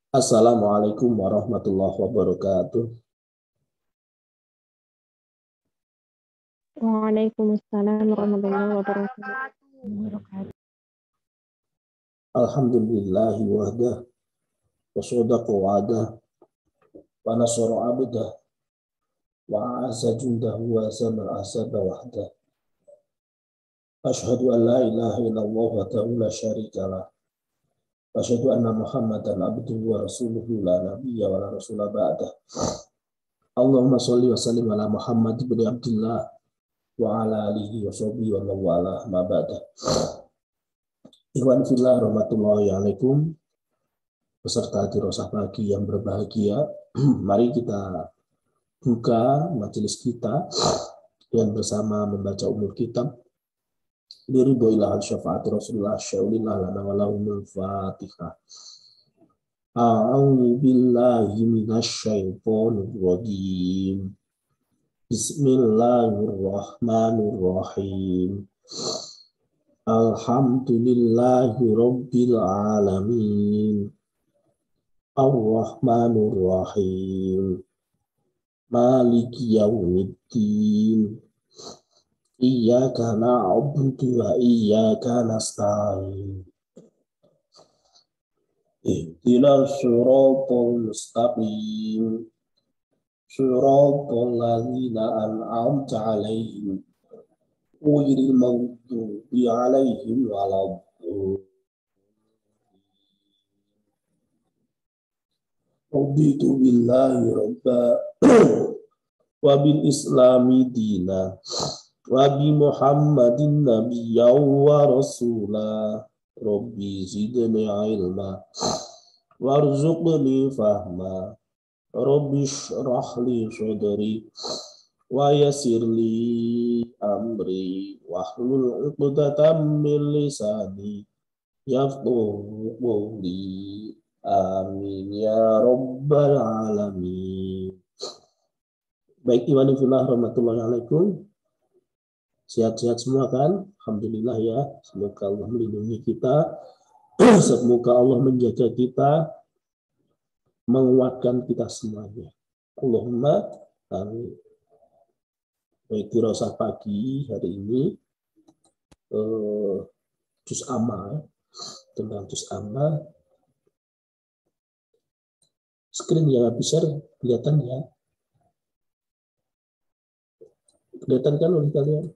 Assalamualaikum warahmatullahi wabarakatuh. Waalaikumsalam warahmatullahi wabarakatuh. Alhamdulillahi wahdah, wa sadaqa wa'adah, wa nasara abdah, wa a'azza jundahu wa zamal asaba wahdah. Ashhadu an la ilaha illallah wa la syarika lah. Wa asyhadu anna Muhammadan abduhu wa rasuluhu la nabiyya wa la rasula ba'dah. Allahumma sholli wa sallim ala Muhammad ibn Abdullah wa ala alihi wa sahbihi wa man wala ma ba'dah. Ikhwan fillah rahmatullahi alaikum. Peserta dirosah pagi yang berbahagia, mari kita buka majelis kita dan bersama membaca umur kitab Liridhoillah al-syafa'ati Rasulullah sya'ulillah lana walahumul fatihah. A'udzu billahi minasy syaithanir rajim. Bismillahirrahmanirrahim. Alhamdulillahi rabbil alamin. Ar-Rahmanur Rahim. Maliki yaumiddin. Iyyaka na'budu wa iyyaka nasta'in. Ihdinas siratal mustaqim. Siratal ladzina an'amta 'alaihim ghairil maghdubi 'alaihim waladdallin. Raditu billahi rabba wa bil islami dina wa bi Muhammadin nabiyyan wa rasula. Rabbi zidni ilma warzuqni fahma. Rabbi shrah li sadri wa yassir li amri wahlul 'uqdatam min lisani yafqahu qawli. Amin ya rabbal alamin. Baik, iwan fillah rahmatullahi alaikum. Sehat-sehat semua kan? Alhamdulillah ya. Semoga Allah melindungi kita. Semoga Allah menjaga kita, menguatkan kita semuanya. Allahumma amin. Baik, dirosah pagi hari ini juz amma, tentang juz amma. Screen yang besar kelihatan ya? Kelihatan kan oleh kalian?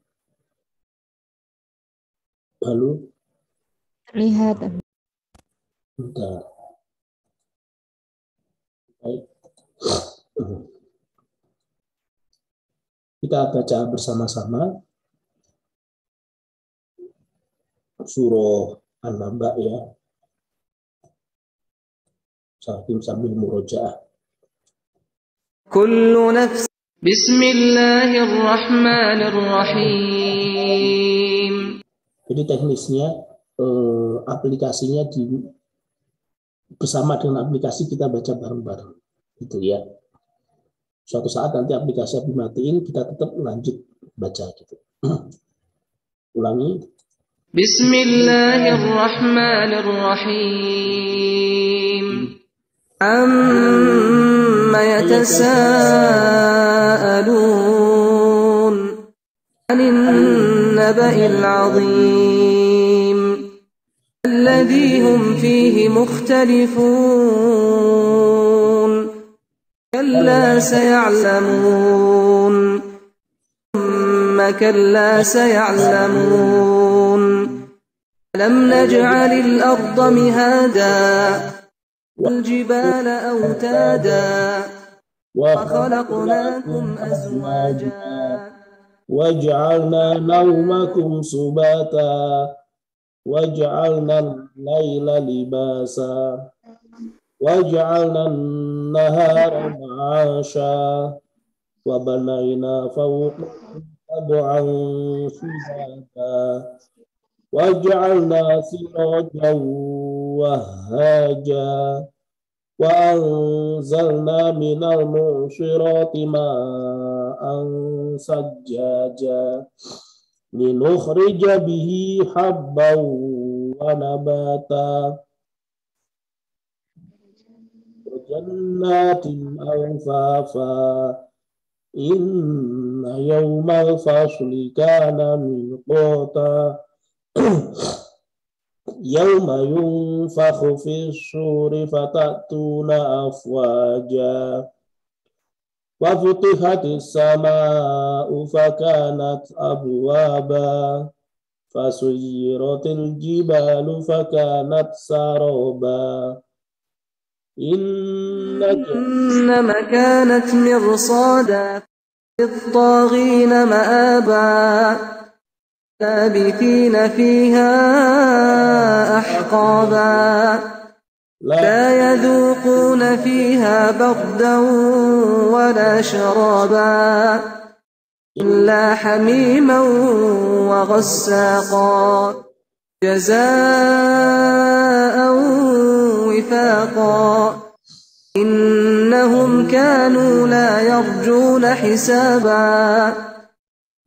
Halo? Terlihat. Bentar. Baik. Kita baca bersama-sama surah An-Naba ya. Sambil murojaah. Kullu nafs. Bismillahirrahmanirrahim. Jadi teknisnya aplikasinya bersama dengan aplikasi kita baca bareng-bareng gitu ya. Suatu saat nanti aplikasi dimatiin, kita tetap lanjut baca gitu. Ulangi. Bismillahirrahmanirrahim. Amma yatasaalun 'anil naba'il 'azim alladhi hum fihi mukhtalifun. كلا سيعلمون ثم كلا سيعلمون ألم نجعل الأرض مهادا والجبال أوتادا وخلقناكم أزواجا وجعلنا نومكم سباتا وجعلنا الليل لباسا وجعلنا النهار معاشا وبنينا فوقكم سبعا شدادا وجعلنا سراجا وهاجا وأنزلنا من المعصرات ماء ثجاجا لنخرج به حبا ونباتا جنات ألفافا إن يوم الفصل كان ميقاتا يوم ينفخ في الصور فتأتون أفواجا وفتحت السماء فكانت أبوابا فسيرت الجبال فكانت سرابا إنما كانت مرصادا للطاغين مآبا لابثين فيها أحقابا لا يذوقون فيها بردا ولا شرابا إلا حميما وغساقا جزاء وفاقا إنهم كانوا لا يرجون حسابا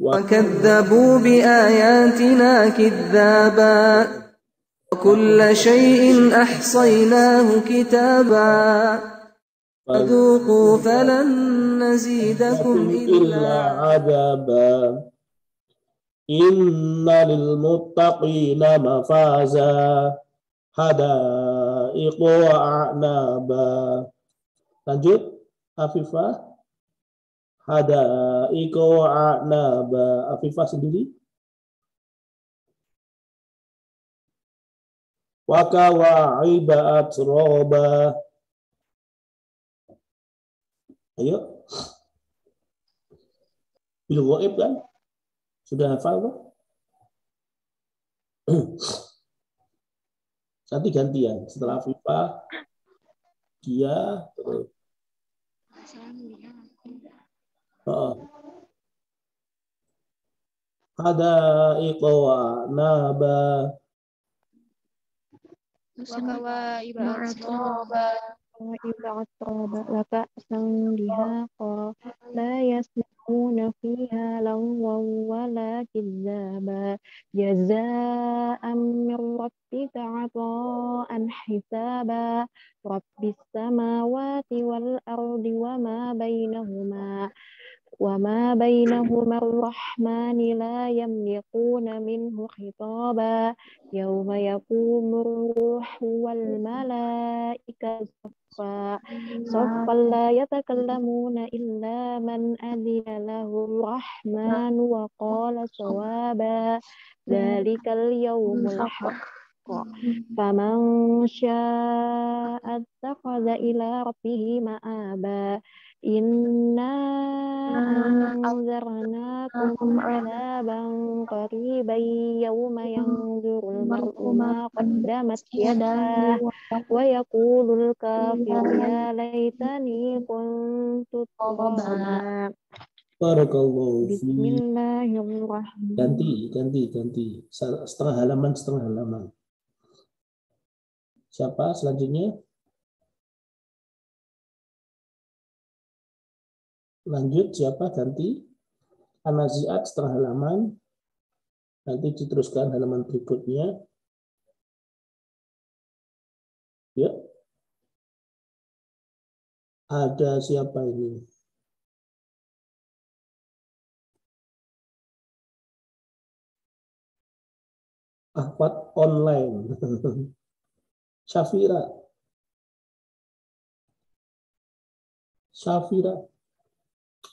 وكذبوا بآياتنا كذابا وكل شيء أحصيناه كتابا فذوقوا فلن نزيدكم إلا عذابا إن للمتقين مفازا حدائق وأعنابا. Lanjut, Afifah. Hadaiqa wa a'naba. Afifah sendiri. Wa kawa'iba atroba. Ayo. Bil ghaib kan? Sudah hafal kan? Nanti gantian. Setelah Afifah, dia terus. Hadaiqa wa a'naba. وإذا وكأسا دهاقا لا يسمعون فيها لغوا ولا كذابا جزاء من ربك عطاء حسابا رب السماوات والأرض وما بينهما الرحمن لا يملكون منه خطابا يوم يقوم الروح والملائكة صفا لا يتكلمون إلا من أذن له الرحمن وقال صوابا ذلك اليوم الحق فمن شاء اتخذ إلى ربه مآبا إنا أنذرناكم عذابا قريبا يوم ينظر المرء ما قدمت يداه ويقول الكافر يا ليتني كنت ترابا. Barakallahu fi. Bismillahirrahmanirrahim. Ganti. Setengah halaman. Siapa selanjutnya? Lanjut, siapa? Ganti. An-Nazi'at setengah halaman. Nanti diteruskan halaman berikutnya. Ya. Ada siapa ini? Ahmad online. Syafira.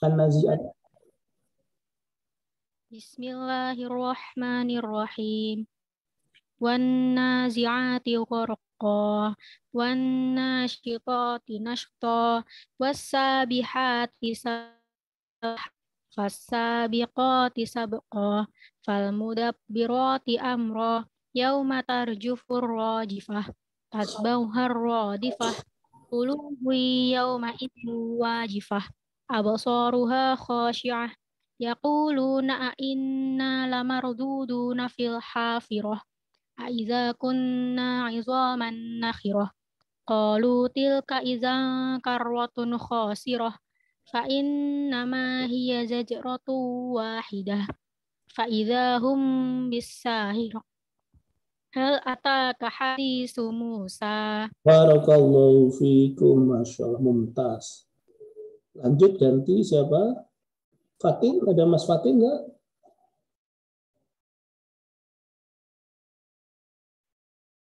An-Nazi'at. Bismillahirrahmanirrahim. Wan nazi'ati gharqa wan nasyitati nashta was-sabihati fas-sabiqati sabqa fal-mudabbirati amra yauma tarjufur rajifah tatbauhar radifah qulubu yauma idin wajifah absaruha khashi'ah yaquluna a inna lamarduduna fil hafirah a idza kunna 'idzaman nakhirah qalu tilka idzan karratun khasirah fa innama hiya zajratun wahidah fa idza hum bisahirah Hal ataka hadisu Musa. Barakallahu fikum, Masya Allah, mumtaz. Lanjut, ganti siapa? Fatin, ada Mas Fatin nggak?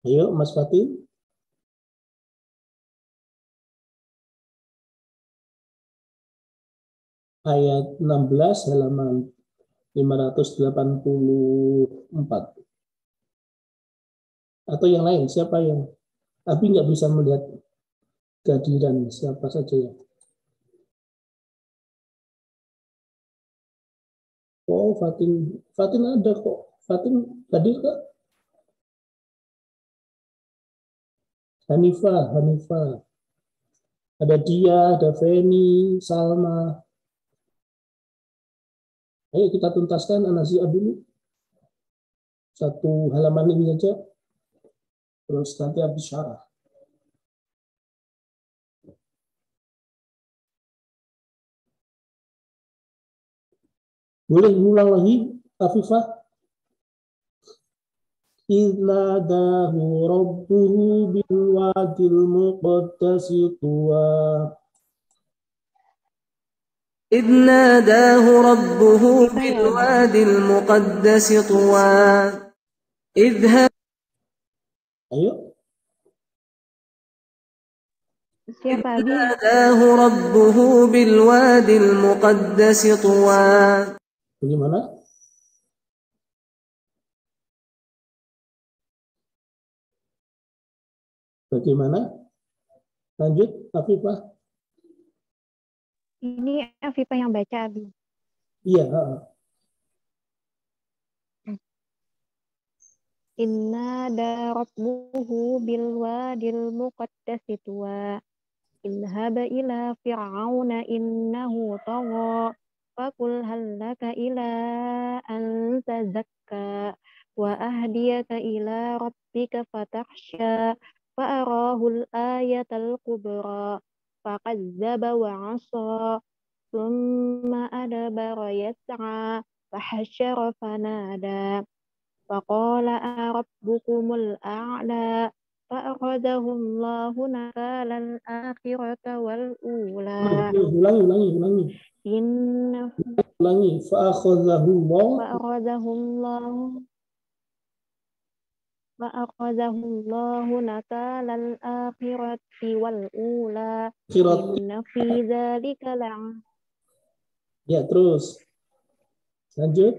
Ayo, Mas Fatin. Ayat 16 halaman 584. Atau yang lain, siapa yang? Tapi nggak bisa melihat kehadiran siapa saja ya. Oh, Fatin ada kok. Fatin hadir kak? Hanifah. Ada dia, ada Feni, Salma. Ayo kita tuntaskan An-Nazi'ah dulu. Satu halaman ini saja. Terus nanti habis syarah. Boleh ulang lagi, Afifah? Idnadahu rabbuhu bilwadil muqaddasi tuwa. إذ ناداه ربه بالوادي المقدس طوى اذهب. Ayo. Siapa إذ Abi? ناداه ربه بالوادي المقدس طوى. Bagaimana? Lanjut, Afifah. Ini Afifah yang baca Abi. Iya. Inna da rabbuhu bilwadil muqaddasi tuwa. Idhhab ila fir'auna innahu tagha. Fakul hallaka ila an tazakka. Wa ahdiyaka ila rabbika fatakhsha. Fa'arahul ayatal kubra. Faqadzaba wa 'asa. Thumma adabara yas'a. Fahasyara fanada. Faqala rabbukumul a'la. Fa'akhadhahu Allahu nakalal akhirata wal ula. Ulangi. Fa'akhadhahu Allahu nakalal akhirati wal ula. Inna fi dzalika Ya, terus. Lanjut.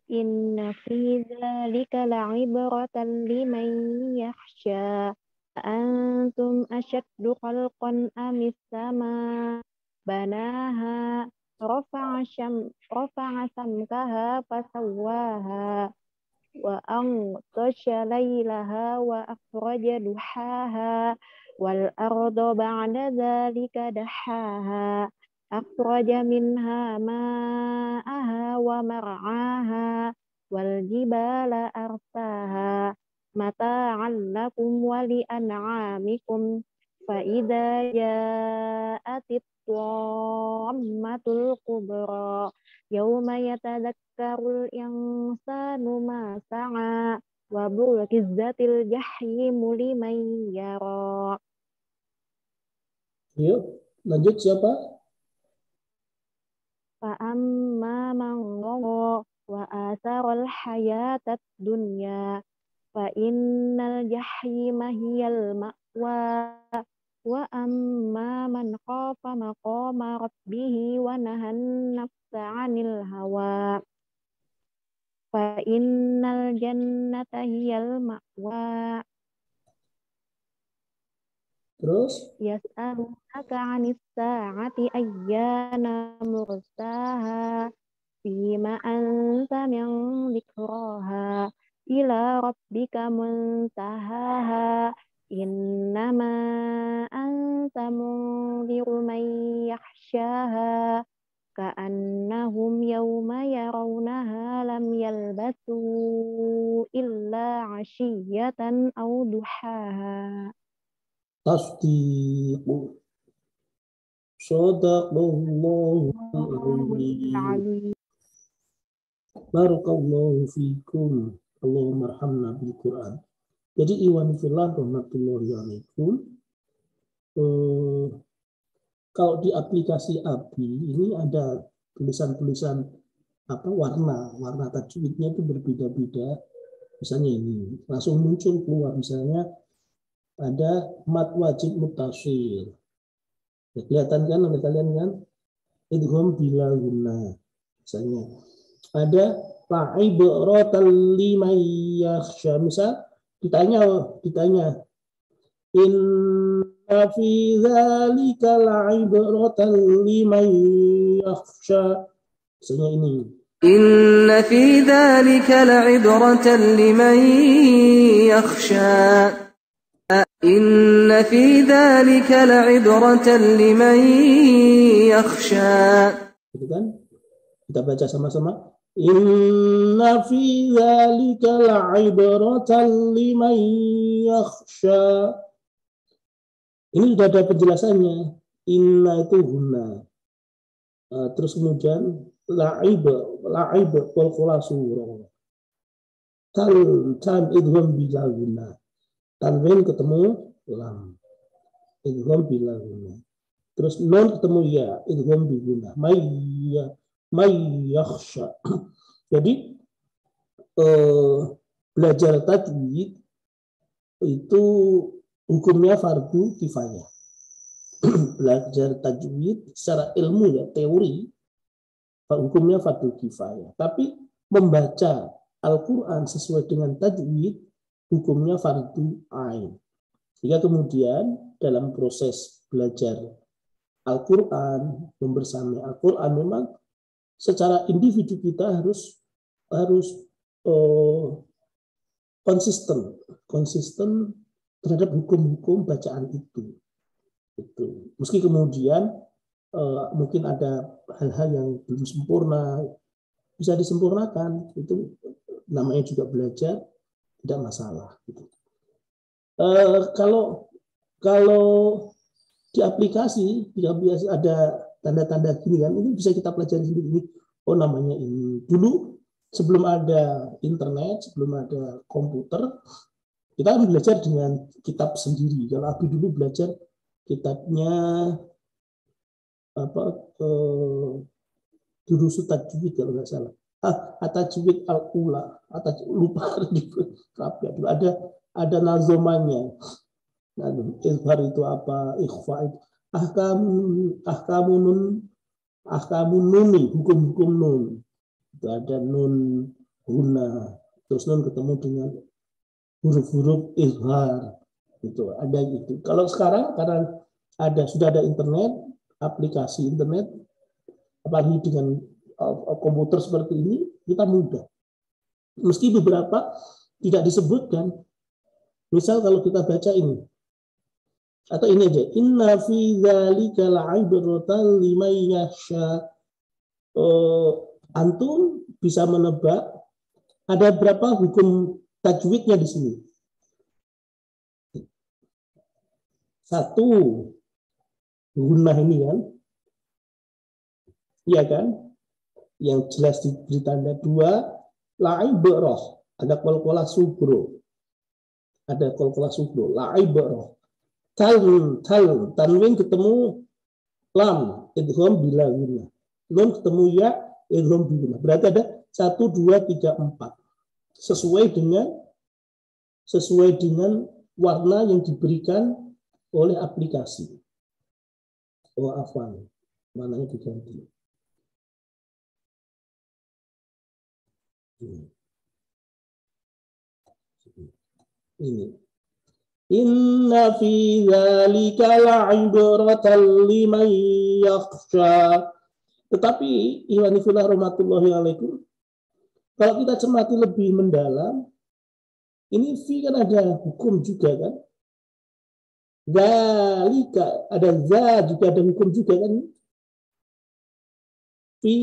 Inna fi dzalika la'ibratan liman yakhsha. Antum asyaddu khalqan amis sama banaha rafa'a samkaha fasawwaha wa antasha laylaha wa akhraja duhaha wal arda ba'da dzalika dahaha akhraja minha ma'aha wa mar'aha wal jibala arsaha mata'an lakum wa li an'amikum fa idza ja'atit tammatul kubra yauma yatadakkarul insanu ma sa'a wa burkizatil jahimu liman yara. Yuk, lanjut siapa? Fa'amma man ghawa wa atharal hayatad dunya fa innal jahima hiyal ma'wa wa amma man khafa maqama rabbih wa nahan nafsa 'anil hawa fa innal jannata hiyal ma'wa. Terus? Yas'alunaka 'anis sa'ati ayyana mursaha fima anta min dzikraha ila rabbika muntahaha innama anta munziru man yakhshaha ka'annahum yawma yarawnaha lam yalbasu illa 'ashiyatan aw duhaha. Tasdiqu. Shadaqallahu al-azim. Barakallahu fikum. Allahumma arhamna bil Quran. Jadi iwan fillah rahmatullahi alaikum, kalau di aplikasi ABI ini ada tulisan-tulisan warna tajwidnya itu berbeda-beda. Misalnya ini langsung muncul keluar, misalnya ada mad wajib mutasil. Ya, kelihatan kan oleh kalian kan? Idgham bila guna. Misalnya ada la'ibratan liman yakhsha. Misal ditanya inna fi dzalika la'ibratan liman yakhsha. Misalnya ini. Inna fi dzalika la'ibratan liman yakhsha. Inna fi dzalika la'ibratan liman yakhsha. Gitu kan? Kita baca sama-sama. Inna fi dzalika la'ibratan liman yakhsha. Ini sudah ada penjelasannya. Inna itu guna. Terus kemudian la'ib wal khulasura. Tan idgham bila guna. Tanwin ketemu lam. Idgham bila guna. Terus non ketemu ya, idgham bi guna. May yakhsha. Jadi belajar tajwid itu hukumnya fardu kifayah. Belajar tajwid secara ilmu ya, teori, hukumnya fardu kifayah. Tapi membaca Al-Quran sesuai dengan tajwid, hukumnya fardu ain. Sehingga kemudian dalam proses belajar Al-Quran, membersamai Al-Quran, memang secara individu kita harus konsisten terhadap hukum-hukum bacaan itu. Meski kemudian mungkin ada hal-hal yang belum sempurna, bisa disempurnakan. Itu namanya juga belajar, tidak masalah. Kalau di aplikasi ada tanda-tanda gini kan, ini bisa kita pelajari sendiri. Oh, namanya ini. Dulu sebelum ada internet, sebelum ada komputer, kita belajar dengan kitab sendiri. Kalau Abi dulu belajar kitabnya Durusu Tajwid kalau nggak salah. At-Tajwid Al-Ula, lupa dulu ada nazomannya. Nah, izhar itu apa, ikhfa itu ahkamun nuni, hukum-hukum nun. Itu ada nun guna, terus nun ketemu dengan huruf-huruf izhar. Itu ada gitu. Kalau sekarang karena sudah ada internet, aplikasi internet, apalagi dengan komputer seperti ini, kita mudah. Meski beberapa tidak disebutkan. Misal kalau kita baca ini, atau ini aja, inna fi dzalika la'ibratan liman yakhsha. Antum bisa menebak ada berapa hukum tajwidnya di sini. 1, gunah ini kan, iya kan, yang jelas diberi tanda. 2, la'ibrah, ada qalqalah subro, la'ibrah. Tanwin ketemu lam, idgham bila guna. Nun ketemu ya, idgham bila. Berarti ada 1, 2, 3, 4. Sesuai dengan warna yang diberikan oleh aplikasi. Oh, afwan. Warnanya diganti. Ini. Inna fi dzalika la'ibratan liman yakhsha. Tetapi ikhwani fillah rahmatullahi alaikum, kalau kita cermati lebih mendalam, ini fi kan ada hukum juga kan? Dzalika ada za juga ada hukum juga kan? Fi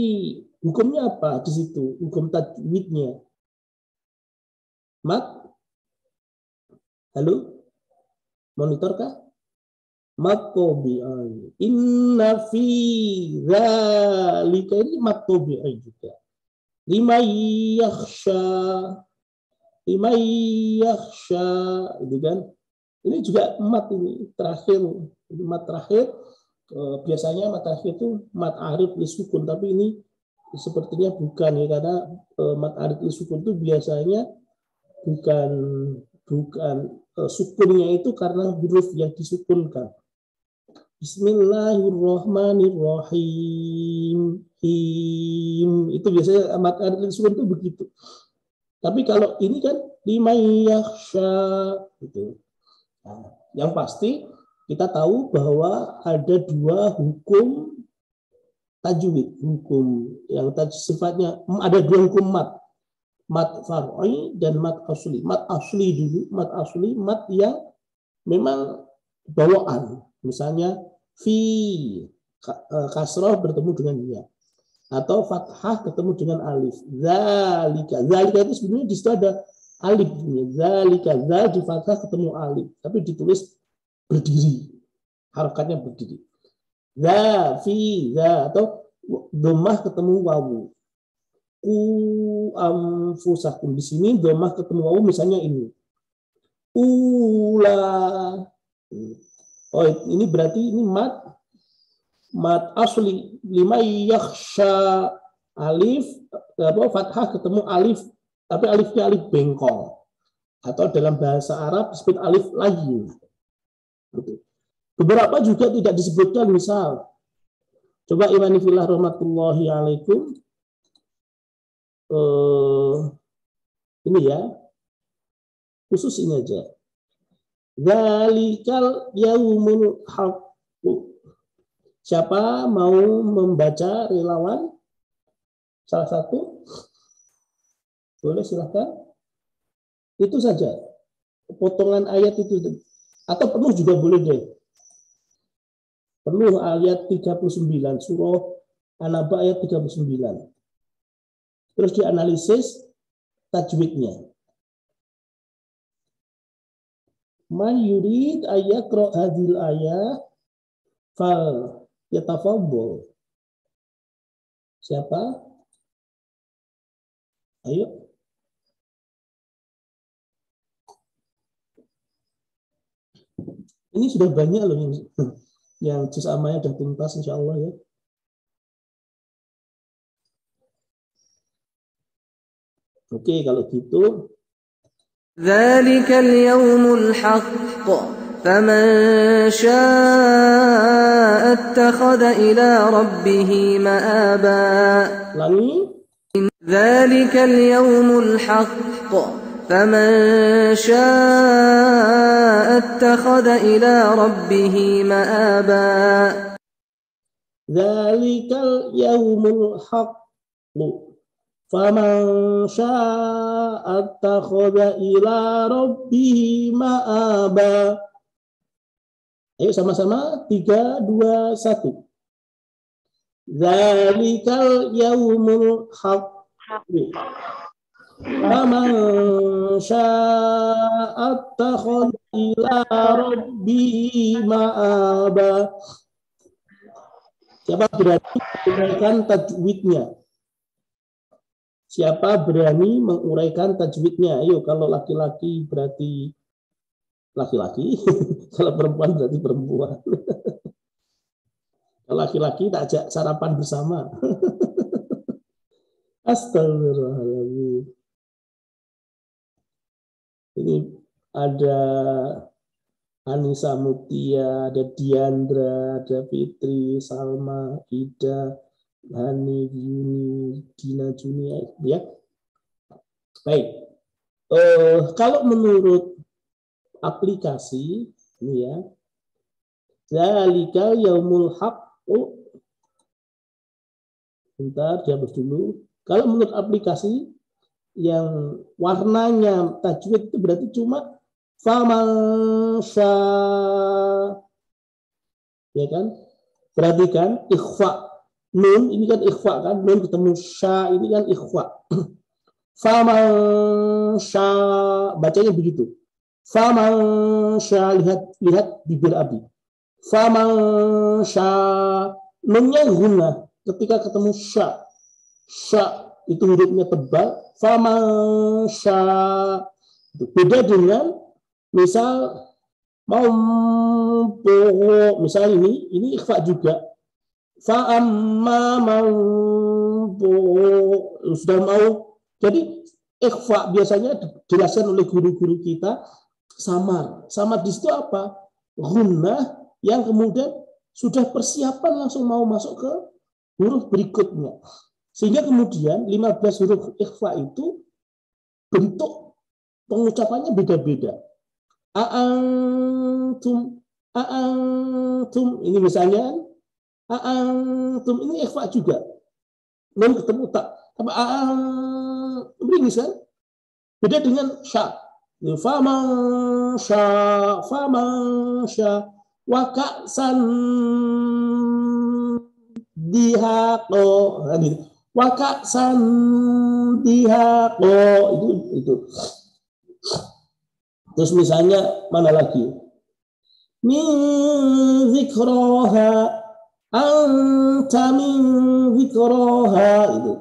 hukumnya apa di situ? Hukum tajwidnya. Mat? Halo? Monitor kah? Matobi'ai. Inna fi dzalika, ini matobi'ai juga. Lima yakhsha. Liman yakhsha, itu kan. Ini juga mat ini terakhir, mat terakhir. Biasanya mat terakhir itu mat arif li sukun, tapi ini sepertinya bukan ya, karena mat arif li sukun itu biasanya bukan sukunnya itu karena huruf yang disukunkan. Bismillahirrahmanirrahim. Itu biasanya mat arif li sukun itu begitu. Tapi kalau ini kan liman yakhsha gitu. Nah, yang pasti kita tahu bahwa ada dua hukum tajwid, hukum yang sifatnya ada dua hukum mat far'i dan mat asli. Mat asli dulu, mat asli, mat yang memang bawaan. Misalnya fi kasrah bertemu dengan ya, atau fathah ketemu dengan alif. Zalika itu sebenarnya di situ ada alif. Zalika, zal di fathah ketemu alif, tapi ditulis berdiri, harakatnya berdiri. Za, fi, za, atau dhammah ketemu wawu. Ku anfusakum, di sini dhammah ketemu wawu, misalnya ini. Ula. Oh, ini berarti ini mat asli. Liman yakhsha, alif, fathah ketemu alif, tapi alifnya alif bengkong. Atau dalam bahasa Arab disebut alif layin. Beberapa juga tidak disebutkan, misal coba imani fillah rahmatullahi alaikum, ini ya, khusus ini aja, dzalikal yaumul haqq. Siapa mau membaca, relawan salah satu boleh, silahkan. Itu saja potongan ayat itu, atau penuh juga boleh deh. Penuh ayat 39, surah An-Naba ayat 39. Terus dianalisis tajwidnya. Man yurid ayaqra hadhil ayat fal yatafaddal. Siapa? Ayo. Ini sudah banyak loh yang juz amanya sudah tuntas, insya Allah ya. Oke, kalau gitu. Dzalikal yaumul haqq, faman syaa'a ittakhadha ila rabbih ma'aba. Langi. Dzalikal yaumul haqq, فمن شاء اتخذ إلى ربه مآبا. ذلك اليوم الحق فمن شاء اتخذ إلى ربه مآبا. Ayo sama-sama 3, 2, 1. Zalikal yaumul haq. Faman syaa'a ittakhadha ila rabbihi ma'aba. Siapa berani menguraikan tajwidnya? Siapa berani menguraikan tajwidnya? Ayo, kalau laki-laki berarti laki-laki, kalau perempuan berarti perempuan. Kalau laki-laki tak ajak sarapan bersama. Astagfirullahaladzim. Ini ada Anissa Mutia, ada Diandra, ada Fitri, Salma, Ida, Hani, Yuni, Dina, Junia, ya. Baik. Kalau menurut aplikasi ini ya, Zalikal yaumul haqq. Bentar, dihapus dulu. Kalau menurut aplikasi yang warnanya tajwid itu berarti cuma faman sya, ya kan? Perhatikan ikhfa. Nun ini kan ikhfa kan? Nun ketemu sya ini kan ikhfa. Faman sya, bacanya begitu. Faman sya, lihat bibir Abi. Faman sya, nunnya guna ketika ketemu sya. Sya itu hurufnya tebal. Faman sya, Beda dengan misal mampu, misal ini ikhfa juga. Fa amma mampu, sudah mau. Jadi ikhfa biasanya dijelaskan oleh guru-guru kita samar. Samar di situ apa? Gunnah yang kemudian sudah persiapan langsung mau masuk ke huruf berikutnya. Sehingga kemudian 15 huruf ikhfa itu bentuk pengucapannya beda-beda. A'antum, ini misalnya a'antum ini ikhfa juga. Belum ketemu tak. Apa begini kan? Beda dengan sya. Faman sya wa ka'san dihaqo. Wa ka'san dihaqo itu. Terus misalnya mana lagi? Min zikraha anta min zikraha itu.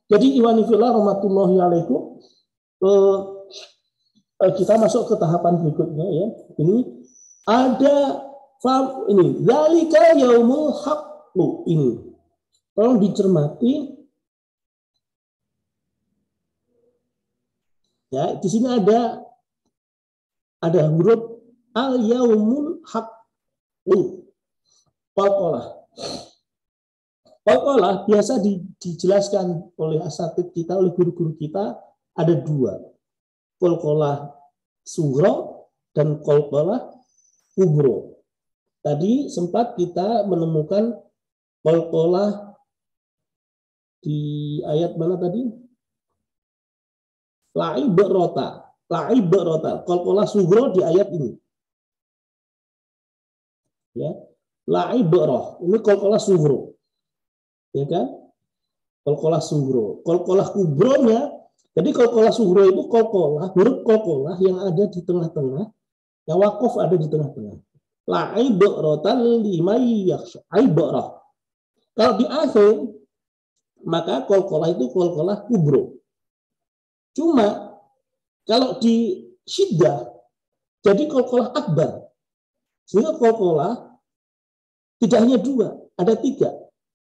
Jadi iwani fillah rahmatullahi alaikum, kita masuk ke tahapan berikutnya ya. Ini ada ini zalika yaumul haqqu ini. Tolong dicermati. Ya, di sini ada huruf al yaumul haqqu. Qalqalah biasa dijelaskan oleh asatidz kita, oleh guru-guru kita ada dua. Qalqalah sughra dan qalqalah kubra. Tadi sempat kita menemukan qalqalah di ayat mana tadi? La'ibrata. Qalqalah sughra di ayat ini. Ya. La'ibrah. Ini qalqalah sughra. Ya kan? Qalqalah sughra. Qalqalah kubronya. Jadi qalqalah sughra itu qalqalah, huruf qalqalah yang ada di tengah-tengah, yang waqaf ada di tengah-tengah. La'ibratan limay yakhsha. Ibrah. Kalau di akhir maka qalqalah itu qalqalah kubro. Cuma kalau di syiddah jadi qalqalah akbar. Sehingga qalqalah tidak hanya dua, ada tiga.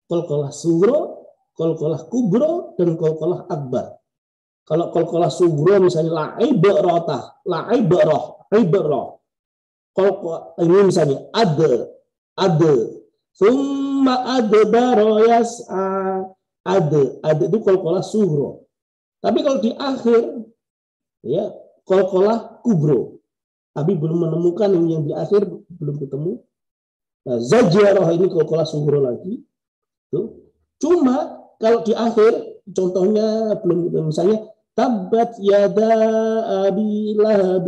Qalqalah sughra, qalqalah kubro, dan qalqalah akbar. Kalau qalqalah sughra misalnya la'ibrah. Ini misalnya ada. Summa adbara yas'a. Ada itu qalqalah sughra. Tapi kalau di akhir ya qalqalah kubro. Tapi belum menemukan yang di akhir, belum ketemu. Nah, zajarah ini qalqalah sughra lagi. Tuh. Cuma kalau di akhir contohnya belum, misalnya tabbat yada abi lahab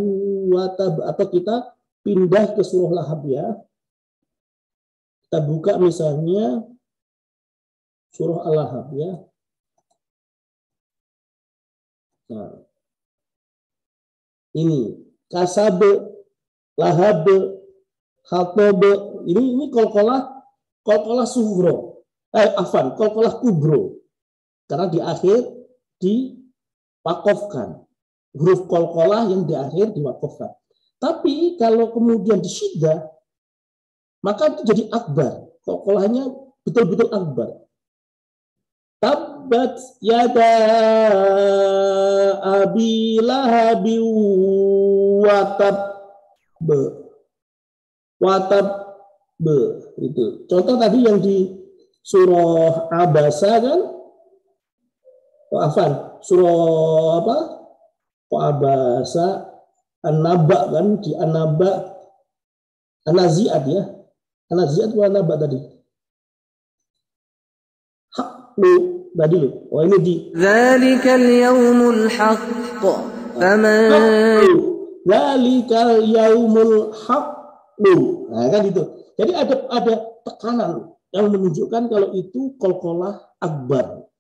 wa tab, atau kita pindah ke surah Lahab ya. Kita buka misalnya surah Al-Lahab ya. Nah. Ini kasab, lahab, khatab, ini qalqalah sughra. Qalqalah kubro. Karena di akhir diwakafkan. Huruf qalqalah yang di akhir diwakafkan. Tapi kalau kemudian di syiddah, maka itu jadi akbar. Qalqalahnya betul-betul akbar. Tabbat yada abi lahabi watab itu. Contoh tadi yang di surah Abasa kan? Surah apa? Abasa, An-Naba kan, di An-Naba, An-Nazi'at ya. An-Nazi'at itu An-Naba tadi. Haqqu tadi loh. Oh ini di Dzalikal yaumul haqq. Dzalikal yaumul haqqu. Nah kan itu. Jadi ada tekanan yang menunjukkan kalau itu qalqalah akbar.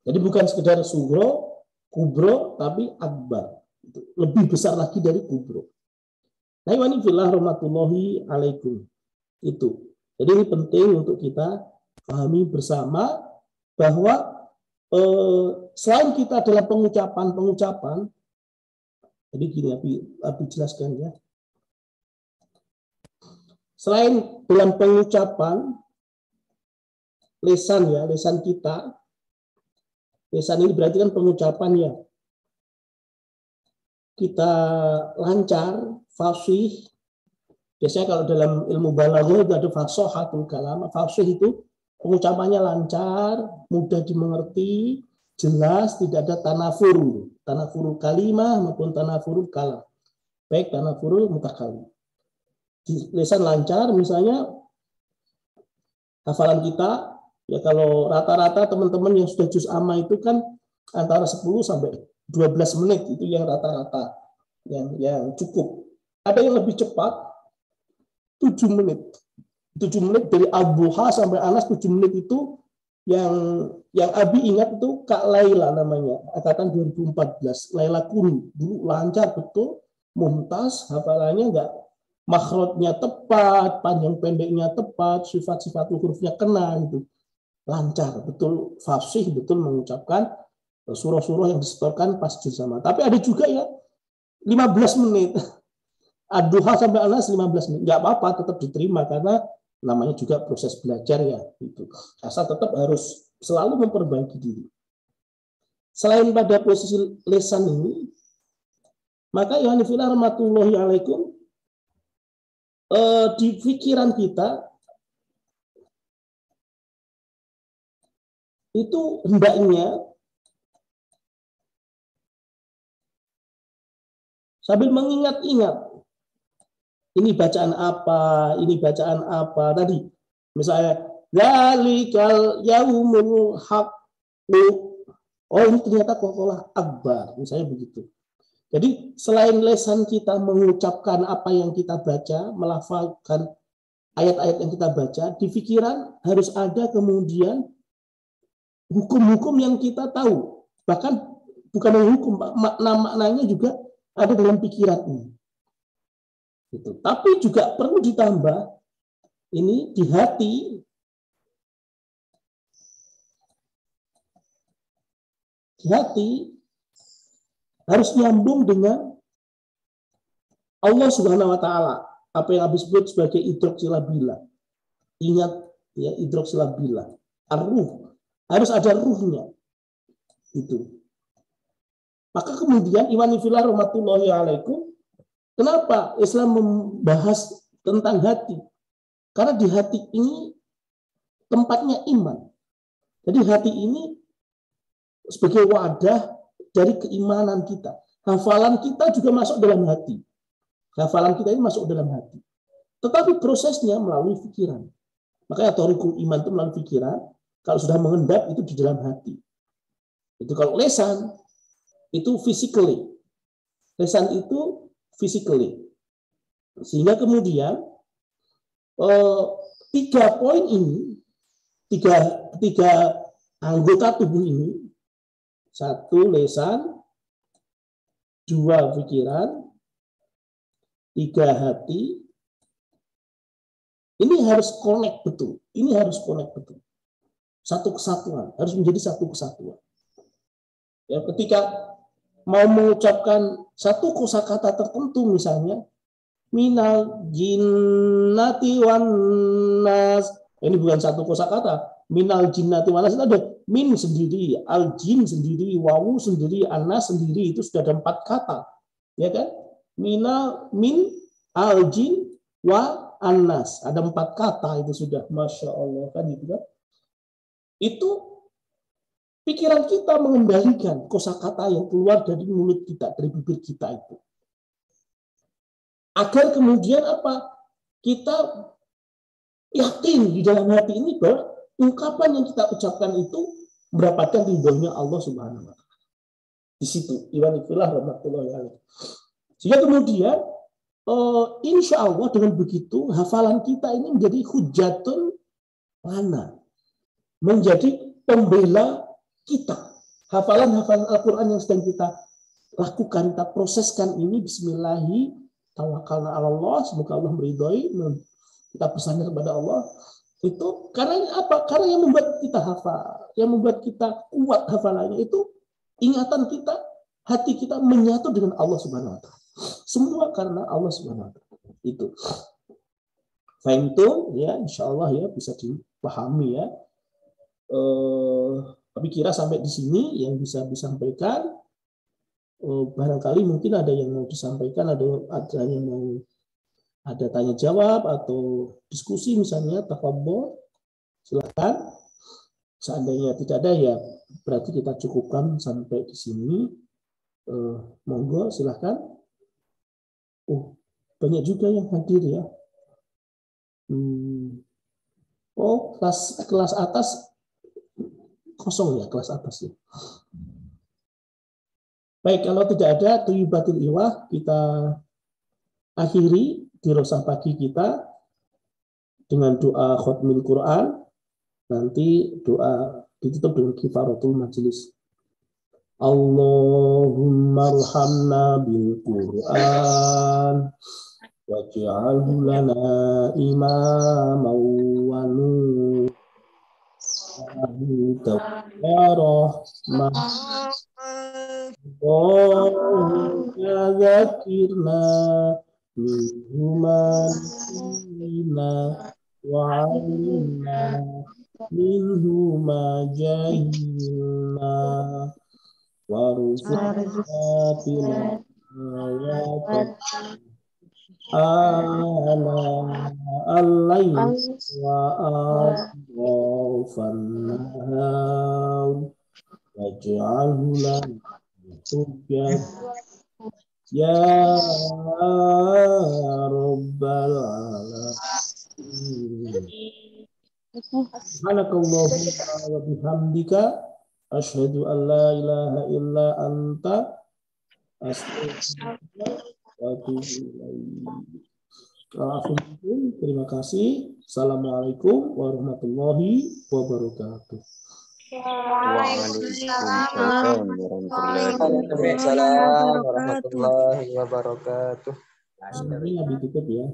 Jadi bukan sekedar sughra, kubro, tapi akbar. Lebih besar lagi dari kubro. Nah, ini fillah rahmatullahi alaikum. Itu. Jadi ini penting untuk kita pahami bersama bahwa selain kita dalam pengucapan Jadi gini, Abi jelaskan ya. Selain dalam pengucapan lisan ya, lisan kita, lisan ini berarti kan pengucapan ya. Kita lancar, fasih. Biasanya kalau dalam ilmu balaghah itu ada fashahatul kalam. Fasih itu pengucapannya lancar, mudah dimengerti, jelas, tidak ada tanafurul kalimah maupun tanafurul kalam. Baik tanafurul mutakallim. Lisan lancar, misalnya hafalan kita, ya kalau rata-rata teman-teman yang sudah juz amma itu kan antara 10 sampai 12 menit, itu yang rata-rata, yang cukup. Ada yang lebih cepat, 7 menit. 7 menit dari Ad-Duha sampai Anas, 7 menit itu yang Abi ingat itu Kak Laila namanya, angkatan 2014. Laila Kuni, dulu lancar betul, mumtaz, hafalannya enggak, makhrajnya tepat, panjang pendeknya tepat, sifat-sifat hurufnya kena gitu. Lancar, betul fasih, betul mengucapkan surah-surah yang disetorkan pas juz amma. Tapi ada juga ya 15 menit. Ad-Duha sampai Anas 15 menit. Enggak apa-apa, tetap diterima karena namanya juga proses belajar ya gitu. Asal tetap harus selalu memperbaiki diri. Selain pada posisi lisan ini, maka ya nifillah rahmatullahi alaikum, di pikiran kita itu hendaknya sambil mengingat-ingat ini bacaan apa tadi, misalnya zalikal yaumul haqqu, oh ini ternyata qalqalah akbar, misalnya begitu. Jadi selain lisan kita mengucapkan apa yang kita baca, melafalkan ayat-ayat yang kita baca, di pikiran harus ada kemudian hukum-hukum yang kita tahu. Bahkan bukan hanya hukum, makna-maknanya juga ada dalam pikiran ini. Gitu. Tapi juga perlu ditambah ini di hati. Di hati harus nyambung dengan Allah Subhanahu wa taala. Apa yang habis sebut sebagai idrok silabila. Ingat ya, idrok silabila. Ar-ruh. Harus ada ruhnya. Itu. Maka kemudian iman fillah rahmatullahi alaikum, kenapa Islam membahas tentang hati? Karena di hati ini tempatnya iman. Jadi hati ini sebagai wadah dari keimanan kita. Hafalan kita juga masuk dalam hati. Hafalan kita ini masuk dalam hati. Tetapi prosesnya melalui pikiran. Makanya thoriqul iman itu melalui pikiran. Kalau sudah mengendap itu di dalam hati. Itu kalau lisan itu physically. Lisan itu physically. Sehingga kemudian 3 poin ini, tiga anggota tubuh ini, 1 lisan, 2 pikiran, 3 hati, ini harus connect betul. Ini harus connect betul. Satu kesatuan, harus menjadi satu kesatuan. Ya, ketika mau mengucapkan satu kosakata tertentu, misalnya minal jinnati wan nas, ini bukan satu kosakata. Minal jinnati wan nas itu ada min sendiri, al jin sendiri, wawu sendiri, anas sendiri, itu sudah ada 4 kata, ya kan? Min al jin wa anas, ada 4 kata, itu sudah masya Allah kan, gitu kan? Itu pikiran kita mengendalikan kosakata yang keluar dari mulut kita, dari bibir kita itu. Agar kemudian apa? Kita yakin di dalam hati ini bahwa ungkapan yang kita ucapkan itu mendapatkan ridhonya Allah Subhanahu wa taala. Di situ iwanillah rahmatullahi alaihi. Sehingga kemudian insya Allah dengan begitu hafalan kita ini menjadi hujjatun lana, menjadi pembela kita. Hafalan-hafalan Al-Quran yang sedang kita lakukan, kita proseskan ini, bismillahi tawakkalna 'ala Allah, semoga Allah meridhoi, kita bersandar kepada Allah. Itu karena apa? Karena yang membuat kita hafal, yang membuat kita kuat hafalannya itu ingatan kita hati kita menyatu dengan Allah Subhanahu wa taala. Semua karena Allah Subhanahu wa taala. Itu. Fahimtum ya, insyaallah ya bisa dipahami ya. Tapi kira sampai di sini yang bisa disampaikan. Barangkali mungkin ada yang mau disampaikan, ada yang mau ada tanya jawab atau diskusi misalnya, tafadhol, silakan. Seandainya tidak ada ya berarti kita cukupkan sampai di sini. Monggo silakan. Banyak juga yang hadir ya. Kelas atas kosong ya, kelas atas ya. Baik, kalau tidak ada thayyibatil iwah, kita akhiri dirosah pagi kita dengan doa khatmil Quran. Nanti doa ditutup dengan kifaratul majelis. Allahumma arhamna bil Quran waj'alhu lana imaman wa nuran wa rahmah. Allahumma dzakirna minhuma nasina wa 'allimna minhuma jahilna warzuqna tilawata al-layl wa atrafan nahar waj'alhu lana hujjah ya rabbal alamin. Subhanakallahumma wa bihamdika asyhadu an la ilaha illa anta astaghfiruka wa atubu ilaik. Terima kasih. Assalamualaikum warahmatullahi wabarakatuh. Waalaikumsalam warahmatullahi wabarakatuh. Sebenarnya ditutup ya.